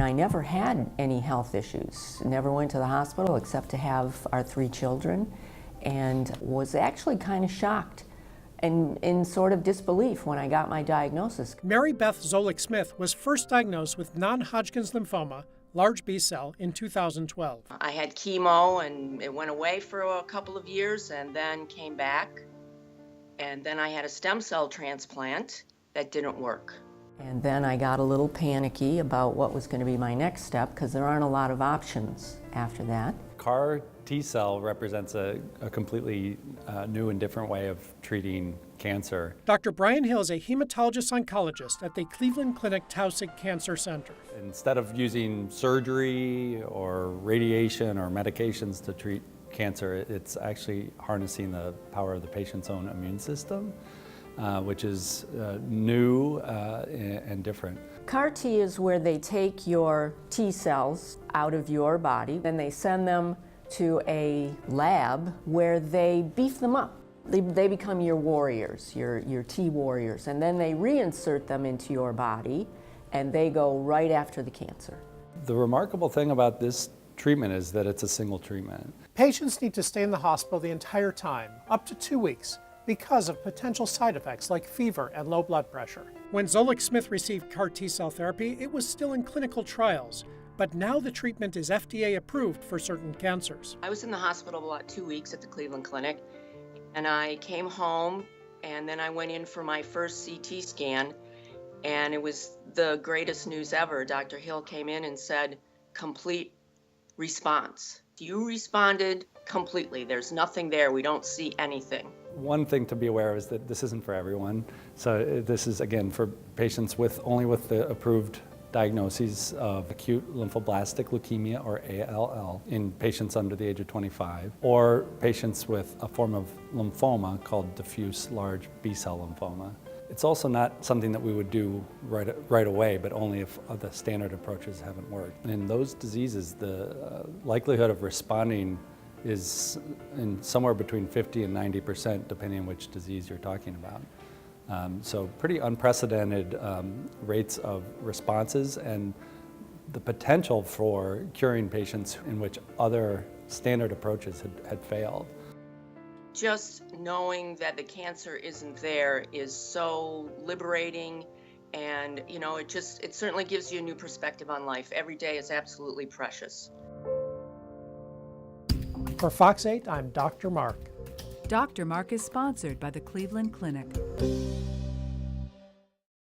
I never had any health issues, never went to the hospital except to have our 3 children, and was actually kind of shocked and in sort of disbelief when I got my diagnosis. Mary Beth Zolik-Smith was first diagnosed with non-Hodgkin's lymphoma, large B-cell, in 2012. I had chemo and it went away for a couple of years and then came back. And then I had a stem cell transplant that didn't work. And then I got a little panicky about what was going to be my next step because there aren't a lot of options after that. CAR T-cell represents a completely new and different way of treating cancer. Dr. Brian Hill is a hematologist-oncologist at the Cleveland Clinic Taussig Cancer Center. Instead of using surgery or radiation or medications to treat cancer, it's actually harnessing the power of the patient's own immune system, which is new and different. CAR T is where they take your T cells out of your body, then they send them to a lab where they beef them up. They become your warriors, your T warriors, and then they reinsert them into your body and they go right after the cancer. The remarkable thing about this treatment is that it's a single treatment. Patients need to stay in the hospital the entire time, up to 2 weeks, because of potential side effects like fever and low blood pressure. When Zolik-Smith received CAR T-cell therapy, it was still in clinical trials, but now the treatment is FDA approved for certain cancers. I was in the hospital about 2 weeks at the Cleveland Clinic, and I came home, and then I went in for my first CT scan, and it was the greatest news ever. Dr. Hill came in and said, complete response. You responded completely. There's nothing there. We don't see anything. One thing to be aware of is that this isn't for everyone. So this is, again, for patients only with the approved diagnoses of acute lymphoblastic leukemia, or ALL, in patients under the age of 25, or patients with a form of lymphoma called diffuse large B-cell lymphoma. It's also not something that we would do right away, but only if the standard approaches haven't worked. In those diseases, the likelihood of responding is somewhere between 50 and 90%, depending on which disease you're talking about. So pretty unprecedented rates of responses and the potential for curing patients in which other standard approaches had failed. Just knowing that the cancer isn't there is so liberating, and it certainly gives you a new perspective on life. Every day is absolutely precious. For Fox 8, I'm Dr. Marc. Dr. Marc is sponsored by the Cleveland Clinic.